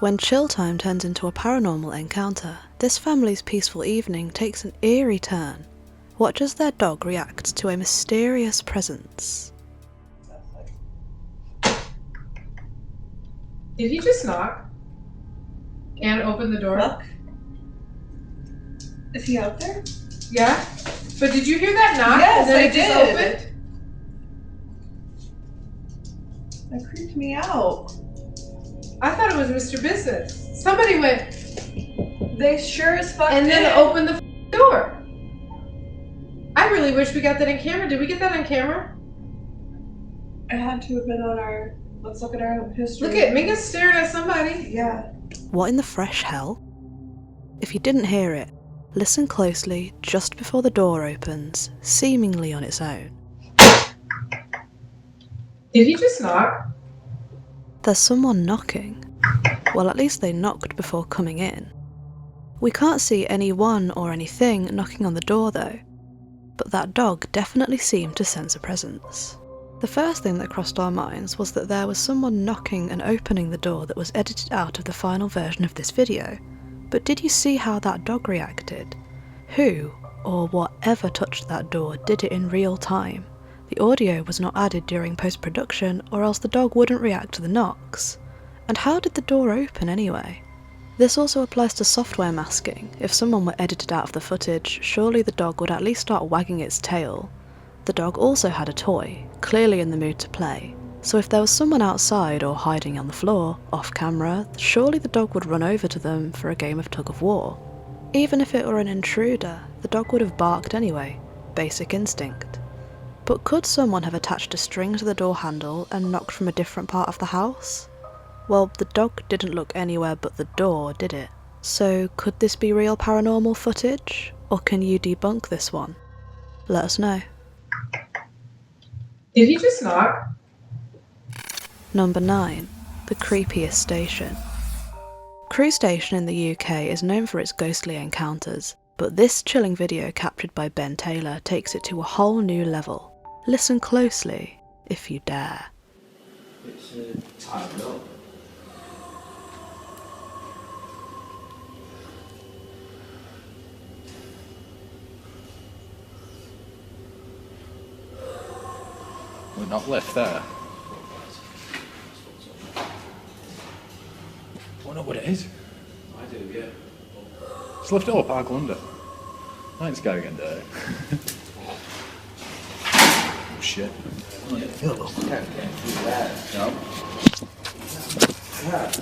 When chill time turns into a paranormal encounter, this family's peaceful evening takes an eerie turn. Watch as their dog reacts to a mysterious presence. Did he just knock? And open the door? Look. Is he out there? Yeah? But did you hear that knock? Yes, and then I it just did. opened? That creeped me out. I thought it was Mr. Business. Somebody went, They sure as fuck and did. then opened the door. I really wish we got that on camera. Did we get that on camera? It had to have been on our. Let's look at our history. Look at Minga's staring at somebody. Yeah. What in the fresh hell? If you didn't hear it, listen closely just before the door opens, seemingly on its own. Did he just knock? There's someone knocking. Well, at least they knocked before coming in. We can't see anyone or anything knocking on the door though, but that dog definitely seemed to sense a presence. The first thing that crossed our minds was that there was someone knocking and opening the door that was edited out of the final version of this video. But did you see how that dog reacted? Who, or whatever touched that door, did it in real time? The audio was not added during post-production, or else the dog wouldn't react to the knocks. And how did the door open anyway? This also applies to software masking. If someone were edited out of the footage, surely the dog would at least start wagging its tail. The dog also had a toy, clearly in the mood to play, so if there was someone outside or hiding on the floor, off camera, surely the dog would run over to them for a game of tug of war. Even if it were an intruder, the dog would have barked anyway, basic instinct. But could someone have attached a string to the door handle and knocked from a different part of the house? Well, the dog didn't look anywhere but the door, did it? So could this be real paranormal footage? Or can you debunk this one? Let us know. Did he just knock? Number 9. The creepiest station. Crewe Station in the UK is known for its ghostly encounters, but this chilling video captured by Ben Taylor takes it to a whole new level. Listen closely, if you dare. It's tied up. We're not left there. I don't know what it is. I do, yeah. Just lift it up, I'll go under. Thanks, going in there. Oh shit. Can't get through there. No. Yeah.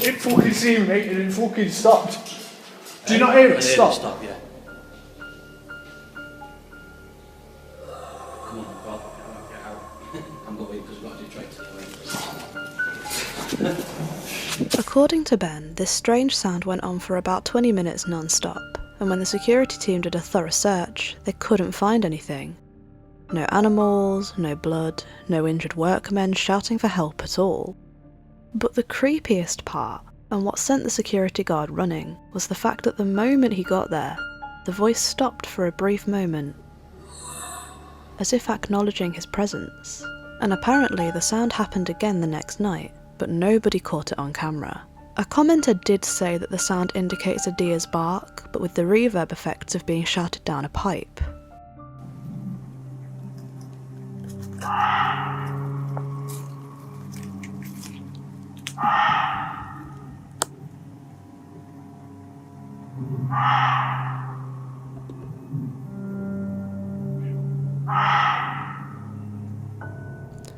It fucking seen me and it fucking stopped. Do you not hear it stop? Stop, yeah. Come on, Bob, get out. I'm going because we've got to do tricks. According to Ben, this strange sound went on for about 20 minutes non-stop, and when the security team did a thorough search, they couldn't find anything. No animals, no blood, no injured workmen shouting for help at all. But the creepiest part, and what sent the security guard running, was the fact that the moment he got there, the voice stopped for a brief moment, as if acknowledging his presence. And apparently the sound happened again the next night, but nobody caught it on camera. A commenter did say that the sound indicates a deer's bark, but with the reverb effects of being shouted down a pipe.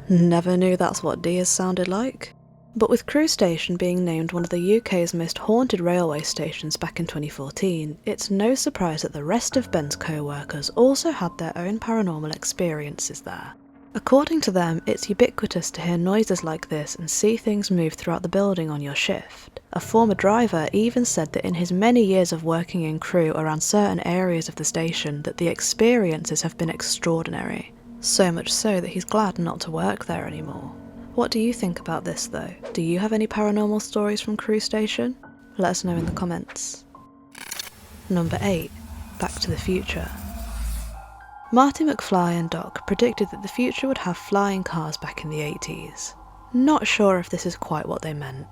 Never knew that's what deers sounded like. But with Crewe Station being named one of the UK's most haunted railway stations back in 2014, it's no surprise that the rest of Ben's co-workers also had their own paranormal experiences there. According to them, it's ubiquitous to hear noises like this and see things move throughout the building on your shift. A former driver even said that in his many years of working in Crewe around certain areas of the station that the experiences have been extraordinary. So much so that he's glad not to work there anymore. What do you think about this though? Do you have any paranormal stories from Crewe Station? Let us know in the comments. Number 8. Back to the Future. Marty McFly and Doc predicted that the future would have flying cars back in the 80s. Not sure if this is quite what they meant.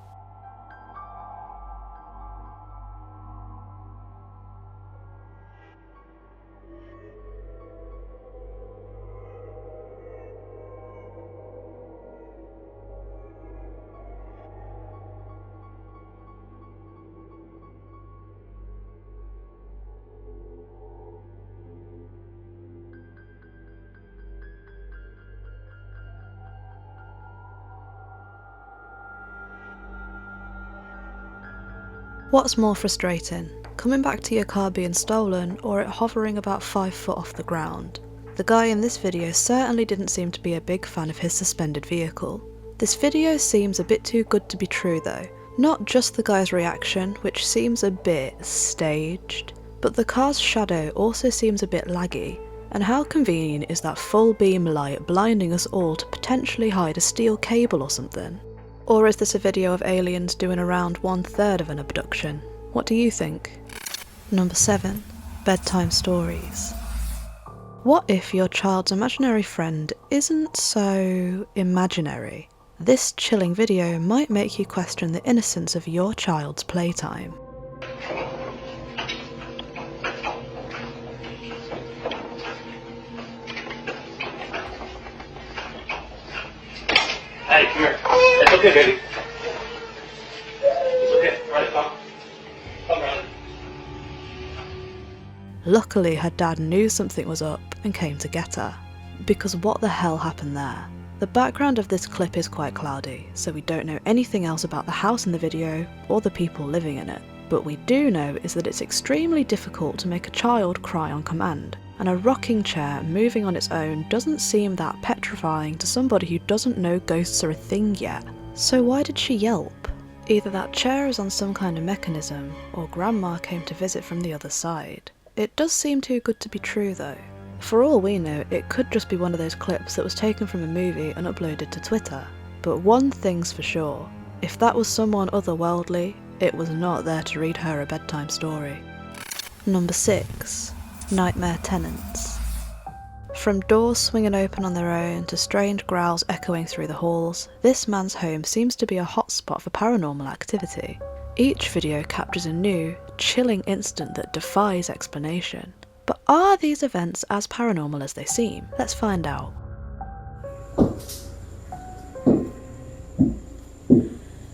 What's more frustrating, coming back to your car being stolen or it hovering about 5 foot off the ground? The guy in this video certainly didn't seem to be a big fan of his suspended vehicle. This video seems a bit too good to be true though. Not just the guy's reaction, which seems a bit staged, but the car's shadow also seems a bit laggy. And how convenient is that full beam light blinding us all to potentially hide a steel cable or something? Or is this a video of aliens doing around 1/3 of an abduction? What do you think? Number 7. Bedtime stories. What if your child's imaginary friend isn't so imaginary? This chilling video might make you question the innocence of your child's playtime. Hey, come here. It's okay, baby. It's okay. Right, come. Come around. Luckily, her dad knew something was up and came to get her. Because what the hell happened there? The background of this clip is quite cloudy, so we don't know anything else about the house in the video or the people living in it. But we do know is that it's extremely difficult to make a child cry on command, and a rocking chair moving on its own doesn't seem that petrifying to somebody who doesn't know ghosts are a thing yet. So why did she yelp? Either that chair is on some kind of mechanism, or Grandma came to visit from the other side. It does seem too good to be true though. For all we know, it could just be one of those clips that was taken from a movie and uploaded to Twitter. But one thing's for sure, if that was someone otherworldly, it was not there to read her a bedtime story. Number 6. Nightmare tenants. From doors swinging open on their own to strange growls echoing through the halls, this man's home seems to be a hotspot for paranormal activity. Each video captures a new, chilling incident that defies explanation. But are these events as paranormal as they seem? Let's find out.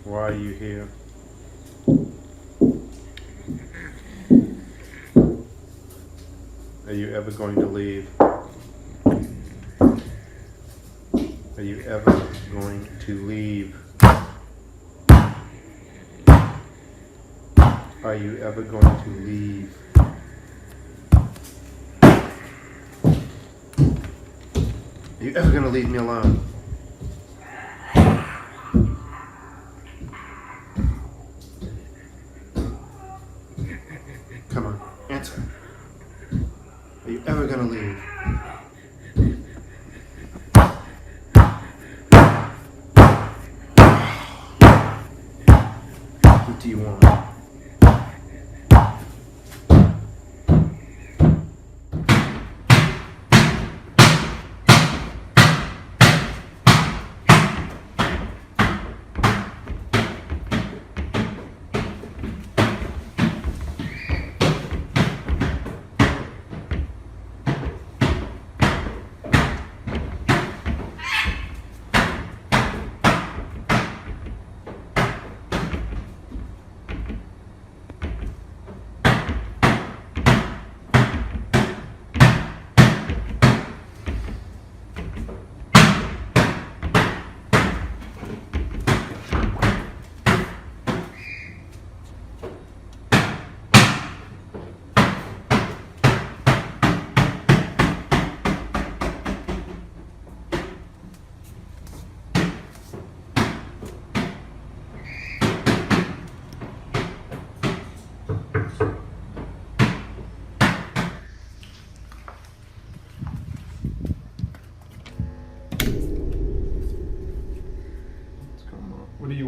Why are you here? Are you ever going to leave? Are you ever going to leave? Are you ever going to leave? Are you ever going to leave me alone? Come on, answer. Are you ever going to leave? What do you want?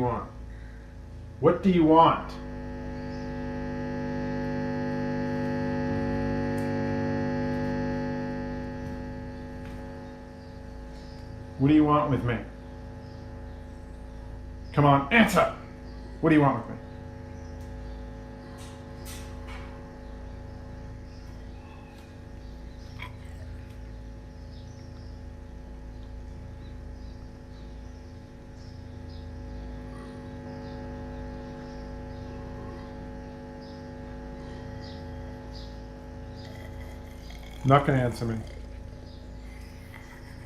want? What do you want? What do you want with me? Come on, answer! What do you want with me? Not gonna answer me.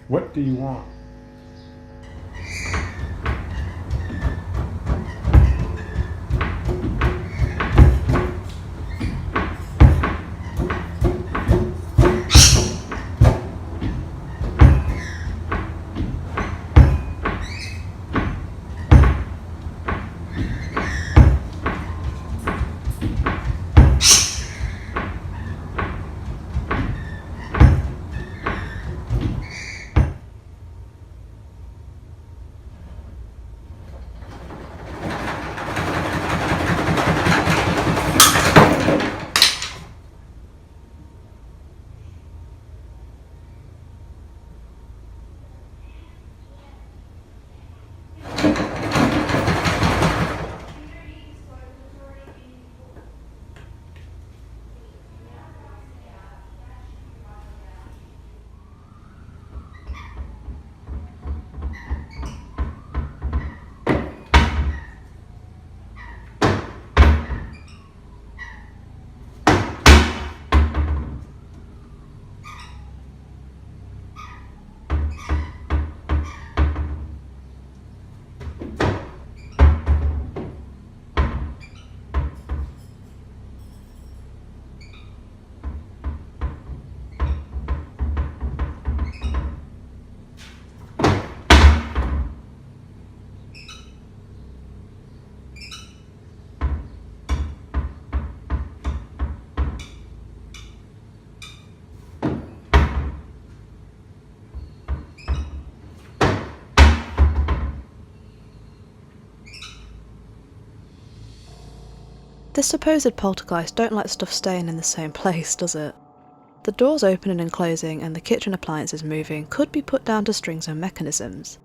What do you want? This supposed poltergeist don't like stuff staying in the same place, does it? The doors opening and closing and the kitchen appliances moving could be put down to strings and mechanisms.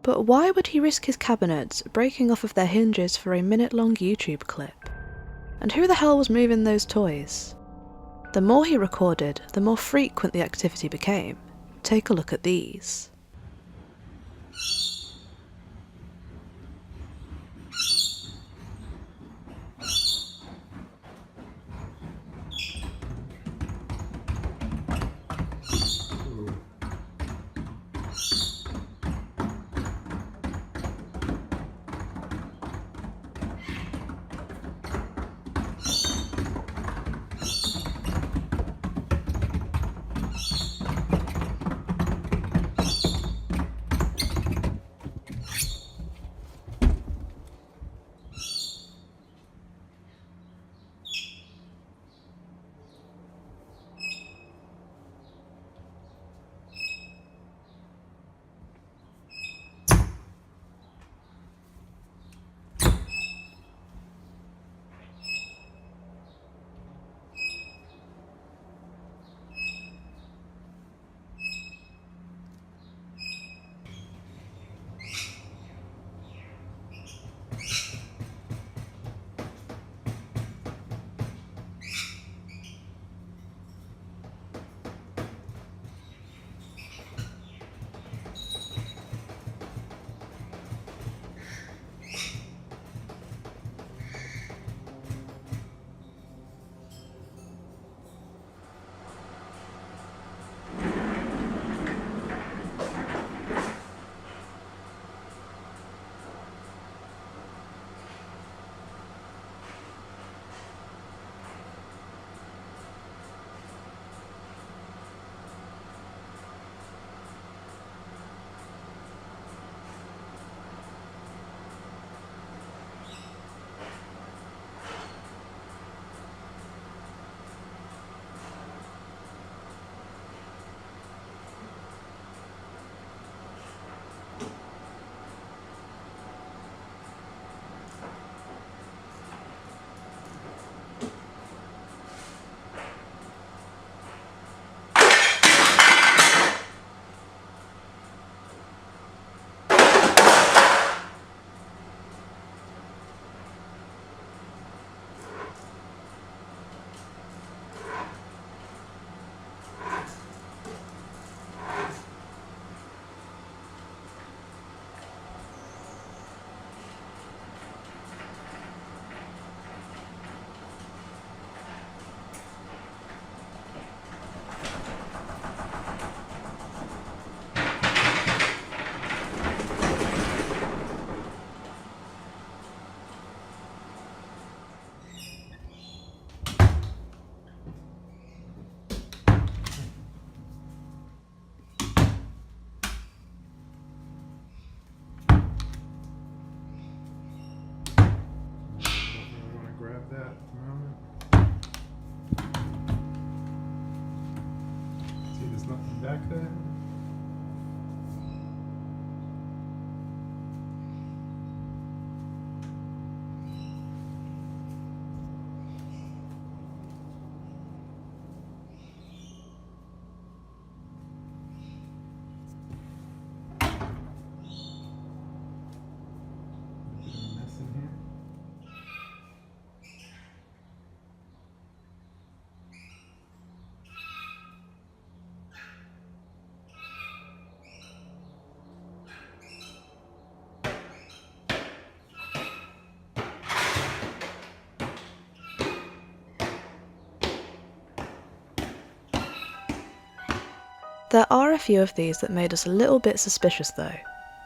But why would he risk his cabinets breaking off of their hinges for a minute-long YouTube clip? And who the hell was moving those toys? The more he recorded, the more frequent the activity became. Take a look at these. that at the moment. See, there's nothing back there. A bit of a mess in here. There are a few of these that made us a little bit suspicious though.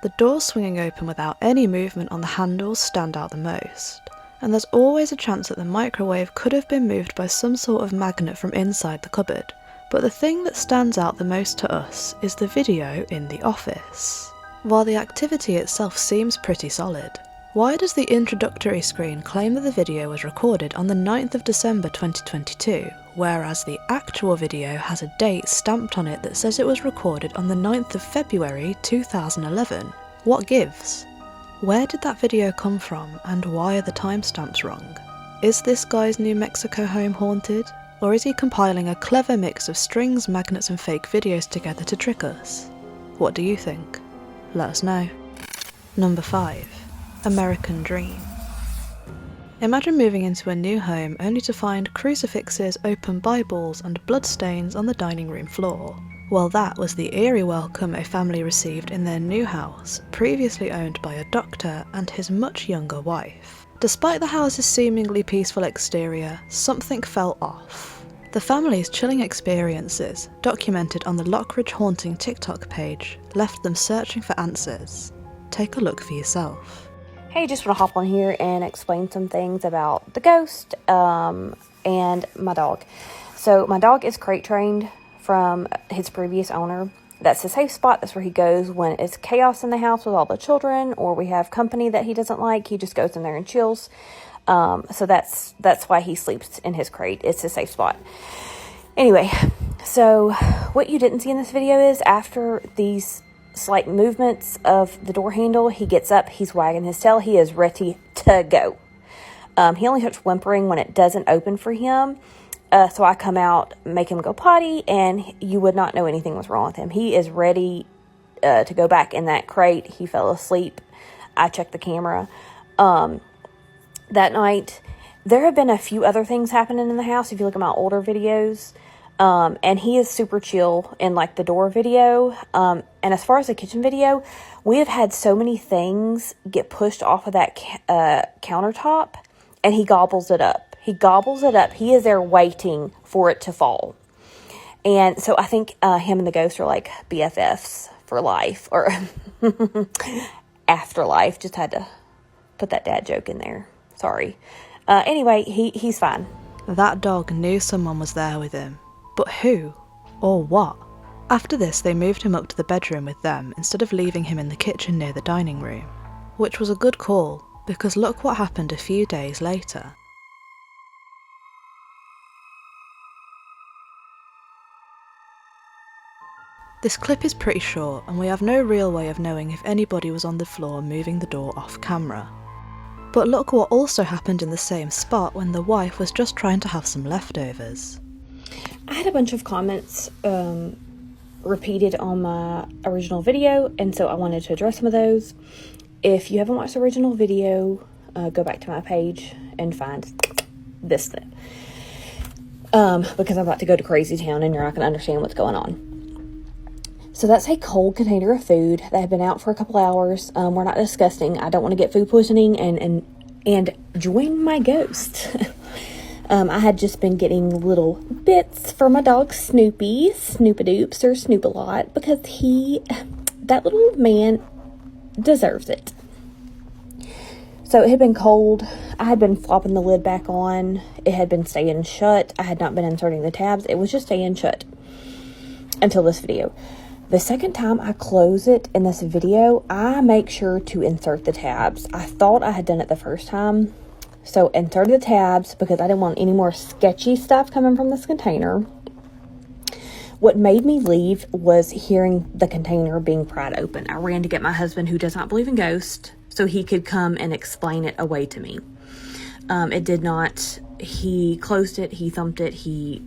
The doors swinging open without any movement on the handles stand out the most, and there's always a chance that the microwave could have been moved by some sort of magnet from inside the cupboard. But the thing that stands out the most to us is the video in the office. While the activity itself seems pretty solid, why does the introductory screen claim that the video was recorded on the 9th of December 2022, whereas the actual video has a date stamped on it that says it was recorded on the 9th of February 2011? What gives? Where did that video come from, and why are the timestamps wrong? Is this guy's New Mexico home haunted? Or is he compiling a clever mix of strings, magnets and fake videos together to trick us? What do you think? Let us know. Number 5. American Dream. Imagine moving into a new home only to find crucifixes, open Bibles and bloodstains on the dining room floor. Well, that was the eerie welcome a family received in their new house, previously owned by a doctor and his much younger wife. Despite the house's seemingly peaceful exterior, something fell off. The family's chilling experiences, documented on the Lockridge Haunting TikTok page, left them searching for answers. Take a look for yourself. Hey, just want to hop on here and explain some things about the ghost and my dog. So my dog is crate trained from his previous owner. That's the safe spot. That's where he goes when it's chaos in the house with all the children, or we have company that he doesn't like. He just goes in there and chills. So that's why he sleeps in his crate. It's his safe spot. Anyway, so what you didn't see in this video is after these slight movements of the door handle, he gets up, he's wagging his tail, he is ready to go. He only starts whimpering when it doesn't open for him. So I come out, make him go potty, and you would not know anything was wrong with him. He is ready to go back in that crate. He fell asleep. I checked the camera. That night, there have been a few other things happening in the house. If you look at my older videos, and he is super chill in like the door video. And as far as the kitchen video, we have had so many things get pushed off of that countertop, and he gobbles it up. He gobbles it up. He is there waiting for it to fall. And so I think him and the ghost are like BFFs for life, or afterlife. Just had to put that dad joke in there. Sorry. Anyway, he's fine. That dog knew someone was there with him. But who? Or what? After this, they moved him up to the bedroom with them instead of leaving him in the kitchen near the dining room. Which was a good call, because look what happened a few days later. This clip is pretty short, and we have no real way of knowing if anybody was on the floor moving the door off camera. But look what also happened in the same spot when the wife was just trying to have some leftovers. I had a bunch of comments repeated on my original video, and so I wanted to address some of those. If you haven't watched the original video, go back to my page and find this thing. Because I'm about to go to Crazy Town and you're not going to understand what's going on. So that's a cold container of food that had been out for a couple hours. We're not disgusting. I don't want to get food poisoning and join my ghost. I had just been getting little bits for my dog Snoopy, Snoopadoops or Snoop-a-lot, because that little man deserves it. So it had been cold. I had been flopping the lid back on. It had been staying shut. I had not been inserting the tabs. It was just staying shut until this video. The second time I close it in this video, I make sure to insert the tabs. I thought I had done it the first time, So inserted the tabs because I didn't want any more sketchy stuff coming from this container. What made me leave was hearing the container being pried open. I ran to get my husband, who does not believe in ghosts, so he could come and explain it away to me. It did not. He closed it, he thumped it, he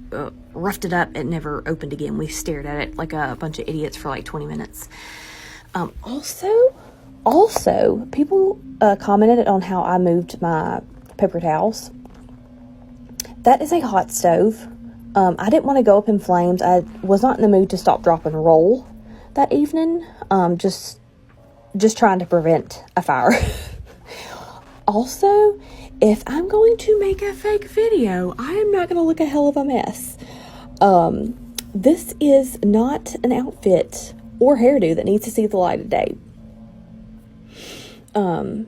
roughed it up. It never opened again. We stared at it like a bunch of idiots for like 20 minutes. Also, people commented on how I moved my paper towels. That is a hot stove. I didn't want to go up in flames. I was not in the mood to stop, drop, and roll that evening. Just trying to prevent a fire. Also, if I'm going to make a fake video, I am not going to look a hell of a mess. This is not an outfit or hairdo that needs to see the light of day. And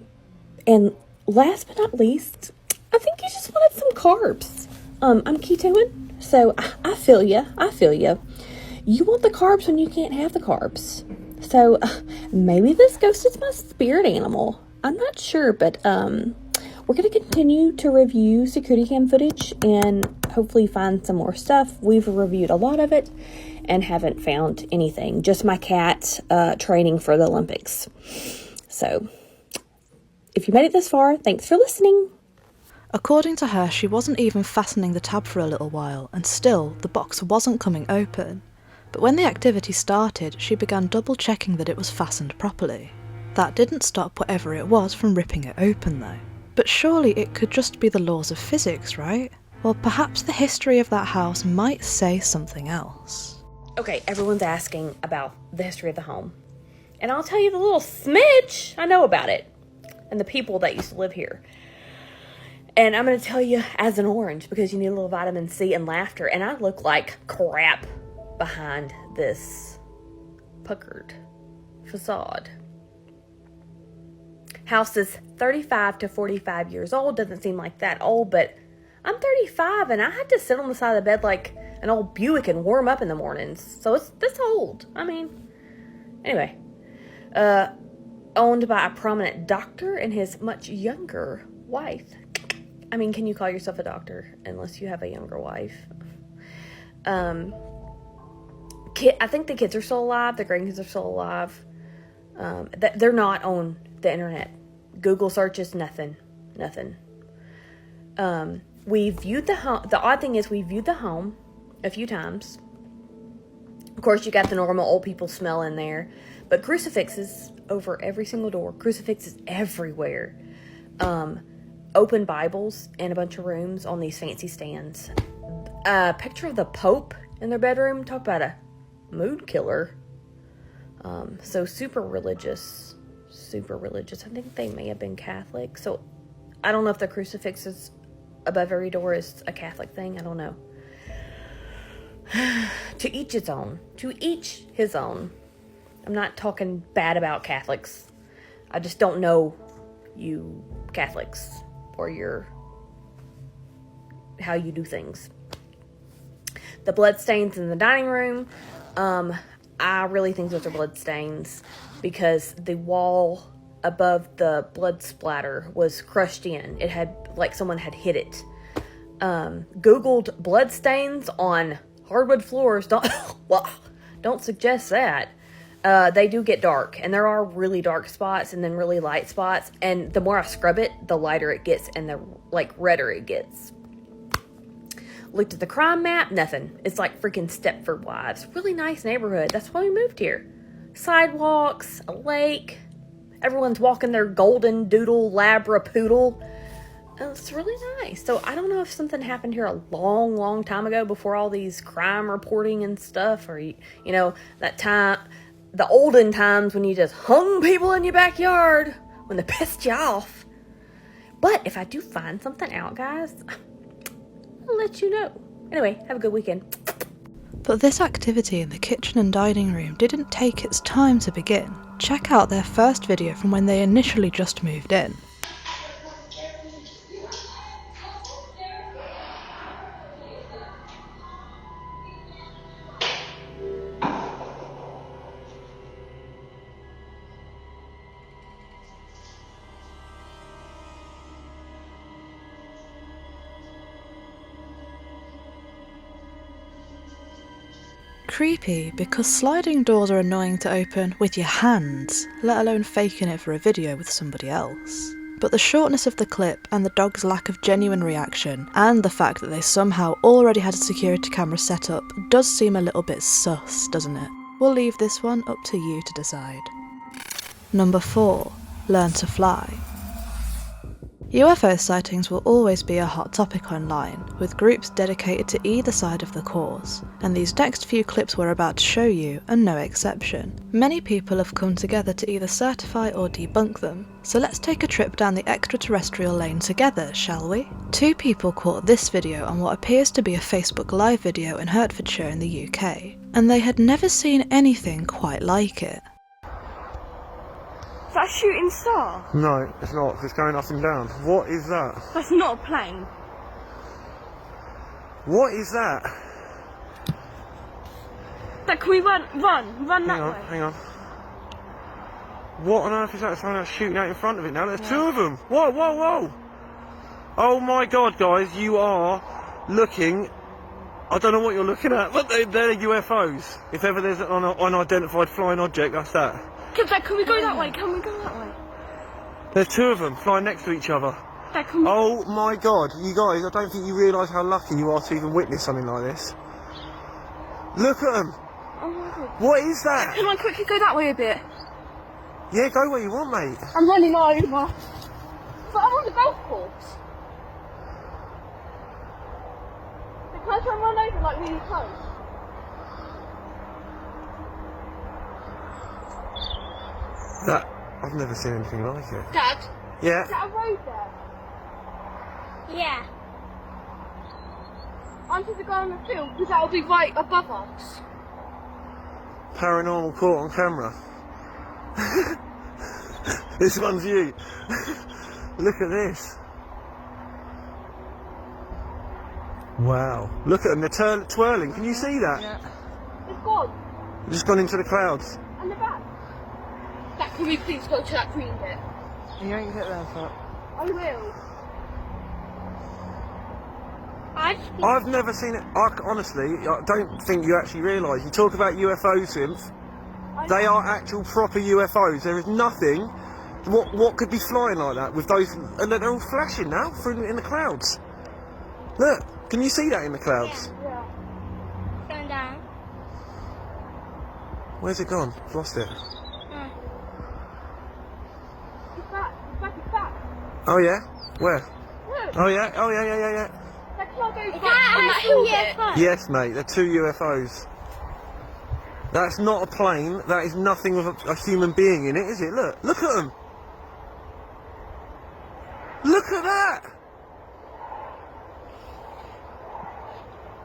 last but not least, I think you just wanted some carbs. I'm ketoing. So, I feel ya. You want the carbs when you can't have the carbs. So, maybe this ghost is my spirit animal. I'm not sure, but, we're going to continue to review security cam footage and hopefully find some more stuff. We've reviewed a lot of it and haven't found anything. Just my cat, training for the Olympics. So, if you made it this far, thanks for listening. According to her, she wasn't even fastening the tab for a little while, and still, the box wasn't coming open. But when the activity started, she began double-checking that it was fastened properly. That didn't stop whatever it was from ripping it open, though. But surely it could just be the laws of physics, right? Well, perhaps the history of that house might say something else. Okay, everyone's asking about the history of the home. And I'll tell you the little smidge I know about it. And the people that used to live here. And I'm going to tell you as an orange, because you need a little vitamin C and laughter. And I look like crap behind this puckered facade. House is 35 to 45 years old. Doesn't seem like that old, but I'm 35 and I had to sit on the side of the bed like an old Buick and warm up in the mornings. So it's this old. I mean, anyway. Owned by a prominent doctor and his much younger wife. I mean, can you call yourself a doctor unless you have a younger wife? I think the kids are still alive. The grandkids are still alive. They're not on the internet. Google searches, nothing. We viewed the home. The odd thing is we viewed the home a few times. Of course, you got the normal old people smell in there. But crucifixes over every single door. Crucifixes everywhere. Open Bibles in a bunch of rooms on these fancy stands. A picture of the Pope in their bedroom. Talk about a mood killer. So super religious. I think they may have been Catholic. So I don't know if the crucifix is above every door is a Catholic thing. I don't know. To each its own. To each his own. I'm not talking bad about Catholics. I just don't know you Catholics or how you do things. The bloodstains in the dining room. I really think those are bloodstains because the wall above the blood splatter was crushed in. It had, like someone had hit it. Googled bloodstains on hardwood floors. Don't suggest that. They do get dark, and there are really dark spots and then really light spots, and the more I scrub it, the lighter it gets and the redder it gets. Looked at the crime map, nothing. It's like freaking Stepford Wives. Really nice neighborhood. That's why we moved here. Sidewalks, a lake. Everyone's walking their golden doodle labrapoodle. It's really nice. So I don't know if something happened here a long, long time ago before all these crime reporting and stuff, or that time, the olden times when you just hung people in your backyard when they pissed you off. But if I do find something out, guys, I'll let you know. Anyway, have a good weekend. But this activity in the kitchen and dining room didn't take its time to begin. Check out their first video from when they initially just moved in. creepy because sliding doors are annoying to open with your hands, let alone faking it for a video with somebody else. But the shortness of the clip and the dog's lack of genuine reaction, and the fact that they somehow already had a security camera set up, does seem a little bit sus, doesn't it? We'll leave this one up to you to decide. Number 4. Learn to fly. UFO sightings will always be a hot topic online, with groups dedicated to either side of the cause, and these next few clips we're about to show you are no exception. Many people have come together to either certify or debunk them, so let's take a trip down the extraterrestrial lane together, shall we? 2 people caught this video on what appears to be a Facebook Live video in Hertfordshire in the UK, and they had never seen anything quite like it. Is that a shooting star? No, it's not. It's going up and down. What is that? That's not a plane. What is that? That, can we run that way? Hang on. What on earth is that? Someone else shooting out in front of it now. There's 2 of them. Whoa. Oh my god, guys, you are looking... I don't know what you're looking at, but they're UFOs. If ever there's an unidentified flying object, that's that. Can we go that way? Can we go that way? There's 2 of them flying next to each other. Dad, can we... Oh my god, you guys, I don't think you realise how lucky you are to even witness something like this. Look at them. Oh my god. What is that? Can I quickly go that way a bit? Yeah, go where you want, mate. I'm running over. But I'm on the golf course. So can I try and run over like really close? That, I've never seen anything like it. Dad? Yeah. Is that a road there? Yeah. Onto the guy on the field, because that'll be right above us. Paranormal caught on camera. This one's you. Look at this. Wow. Look at them, they're twirling. Can you see that? Yeah. It's gone. Just gone into the clouds. And the back. Dad, can we please go to that green bit? You ain't get there, Pat. I will. I've never seen it. Honestly, I don't think you actually realise. You talk about UFOs, Simps. They are actual proper UFOs. There is nothing. What could be flying like that with those? And they're all flashing now in the clouds. Look, can you see that in the clouds? Yeah. Going down. Where's it gone? I've lost it. It's back. It's back. Oh yeah? Where? Look. Oh yeah? Oh yeah. That cloud goes back on that hill bit. Yes, mate. They're 2 UFOs. That's not a plane. That is nothing with a human being in it, is it? Look at them. Look at that.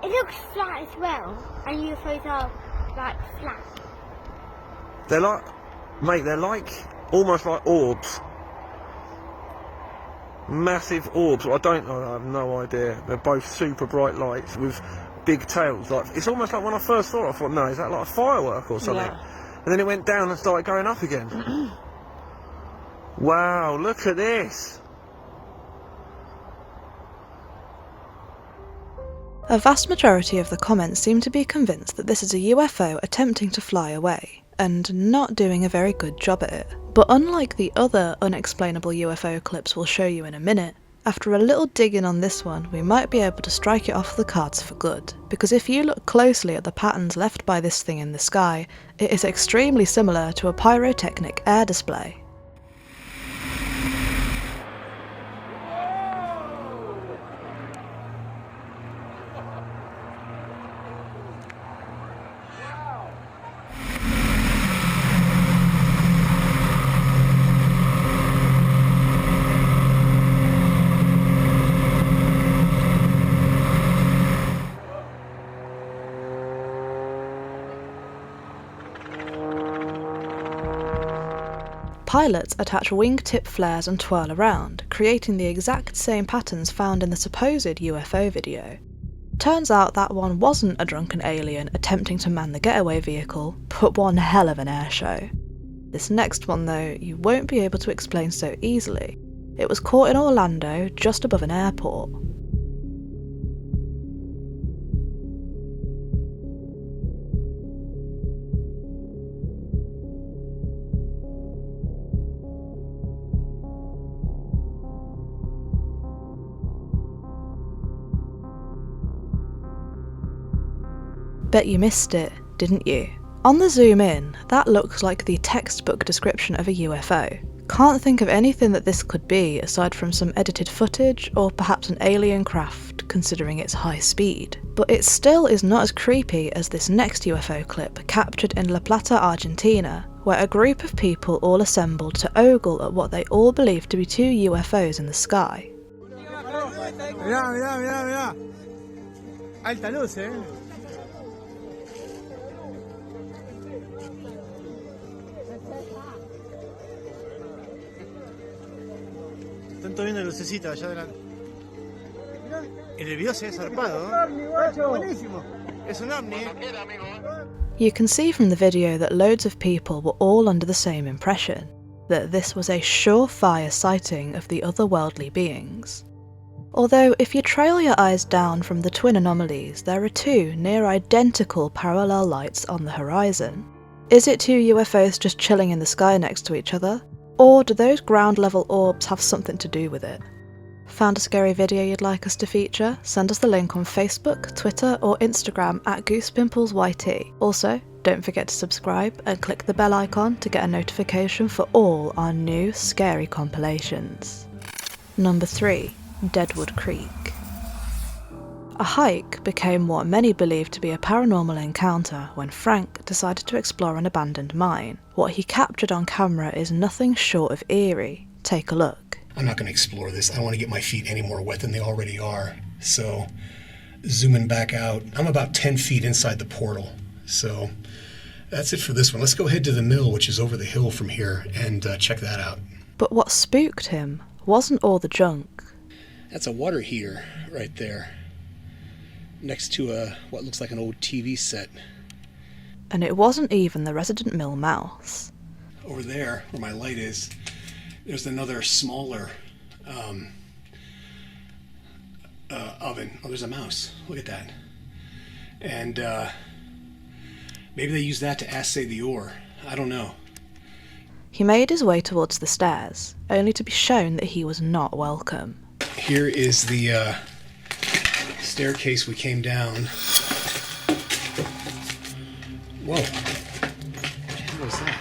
It looks flat as well, and UFOs are like flat. They're like, mate, they're like, almost like orbs. Massive orbs. I have no idea. They're both super bright lights with big tails. Like, it's almost like when I first saw it, I thought, no, is that like a firework or something? Yeah. And then it went down and started going up again. Wow, look at this. A vast majority of the comments seem to be convinced that this is a UFO attempting to fly away, and not doing a very good job at it. But unlike the other unexplainable UFO clips we'll show you in a minute, after a little digging on this one, we might be able to strike it off the cards for good, because if you look closely at the patterns left by this thing in the sky, it is extremely similar to a pyrotechnic air display. Pilots attach wingtip flares and twirl around, creating the exact same patterns found in the supposed UFO video. Turns out that one wasn't a drunken alien attempting to man the getaway vehicle, but one hell of an air show. This next one though, you won't be able to explain so easily. It was caught in Orlando, just above an airport. Bet you missed it, didn't you? On the zoom in, that looks like the textbook description of a UFO. Can't think of anything that this could be aside from some edited footage or perhaps an alien craft considering its high speed. But it still is not as creepy as this next UFO clip captured in La Plata, Argentina, where a group of people all assembled to ogle at what they all believed to be two UFOs in the sky. Mirá, mirá, mirá, mirá. Alta luz, eh. Están todos viendo lucecitas allá adelante. En el video se ve zarpado, ¿no? Buenísimo. Es un ovni. You can see from the video that loads of people were all under the same impression, that this was a surefire sighting of the otherworldly beings. Although if you trail your eyes down from the twin anomalies, there are two near identical parallel lights on the horizon. Is it two UFOs just chilling in the sky next to each other? Or do those ground level orbs have something to do with it? Found a scary video you'd like us to feature? Send us the link on Facebook, Twitter or Instagram at GoosePimplesYT. Also, don't forget to subscribe and click the bell icon to get a notification for all our new scary compilations. Number 3. Deadwood Creek. A hike became what many believed to be a paranormal encounter when Frank decided to explore an abandoned mine. What he captured on camera is nothing short of eerie. Take a look. I'm not going to explore this. I don't want to get my feet any more wet than they already are. So, zooming back out, I'm about 10 feet inside the portal. So, that's it for this one. Let's go head to the mill, which is over the hill from here, and check that out. But what spooked him wasn't all the junk. That's a water heater right there, next to what looks like an old TV set. And it wasn't even the resident mill mouse. Over there, where my light is, there's another smaller oven. Oh, there's a mouse. Look at that. And maybe they use that to assay the ore. I don't know. He made his way towards the stairs, only to be shown that he was not welcome. Here is the staircase we came down. Whoa. What was that?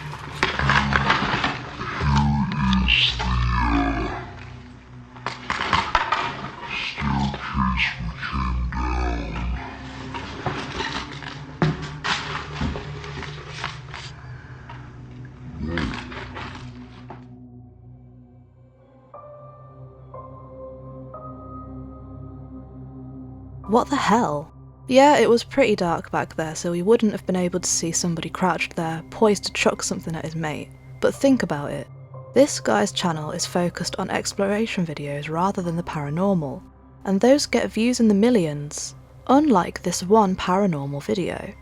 What the hell? Yeah, it was pretty dark back there, so we wouldn't have been able to see somebody crouched there, poised to chuck something at his mate. But think about it. This guy's channel is focused on exploration videos rather than the paranormal, and those get views in the millions, unlike this one paranormal video.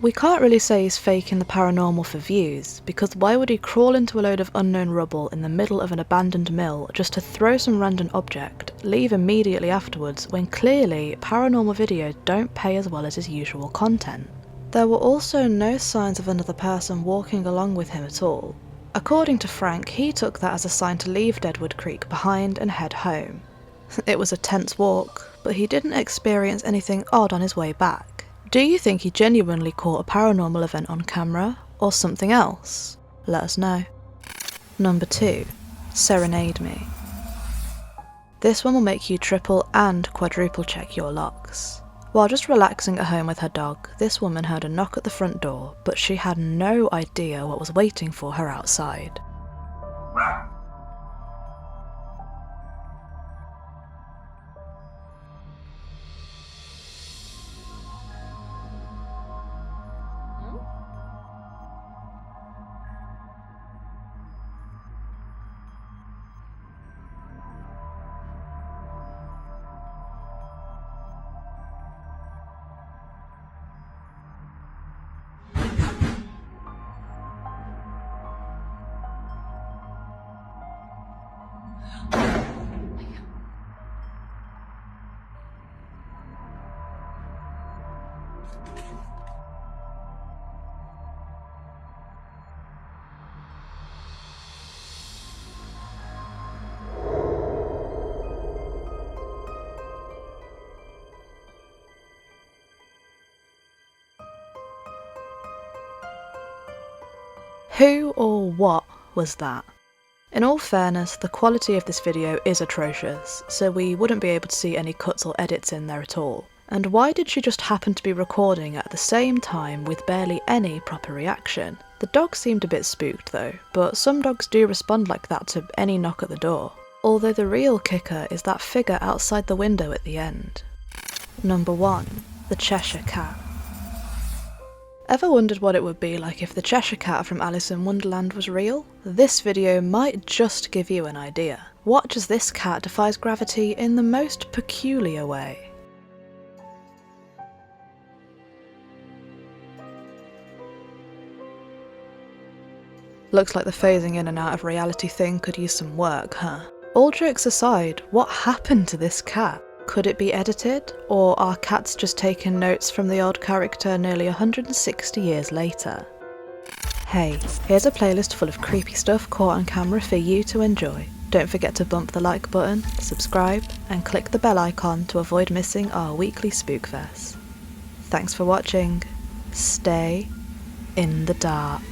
We can't really say he's faking the paranormal for views, because why would he crawl into a load of unknown rubble in the middle of an abandoned mill just to throw some random object, leave immediately afterwards, when clearly paranormal videos don't pay as well as his usual content? There were also no signs of another person walking along with him at all. According to Frank, he took that as a sign to leave Deadwood Creek behind and head home. It was a tense walk, but he didn't experience anything odd on his way back. Do you think he genuinely caught a paranormal event on camera, or something else? Let us know. Number 2. Serenade Me. This one will make you triple and quadruple check your locks. While just relaxing at home with her dog, this woman heard a knock at the front door, but she had no idea what was waiting for her outside. Who or what was that? In all fairness, the quality of this video is atrocious, so we wouldn't be able to see any cuts or edits in there at all. And why did she just happen to be recording at the same time with barely any proper reaction? The dog seemed a bit spooked though, but some dogs do respond like that to any knock at the door. Although the real kicker is that figure outside the window at the end. Number 1. The Cheshire Cat. Ever wondered what it would be like if the Cheshire Cat from Alice in Wonderland was real? This video might just give you an idea. Watch as this cat defies gravity in the most peculiar way. Looks like the phasing in and out of reality thing could use some work, huh? All jokes aside, what happened to this cat? Could it be edited, or are cats just taking notes from the old character nearly 160 years later? Hey, here's a playlist full of creepy stuff caught on camera for you to enjoy. Don't forget to bump the like button, subscribe, and click the bell icon to avoid missing our weekly Spookfest. Thanks for watching. Stay in the dark.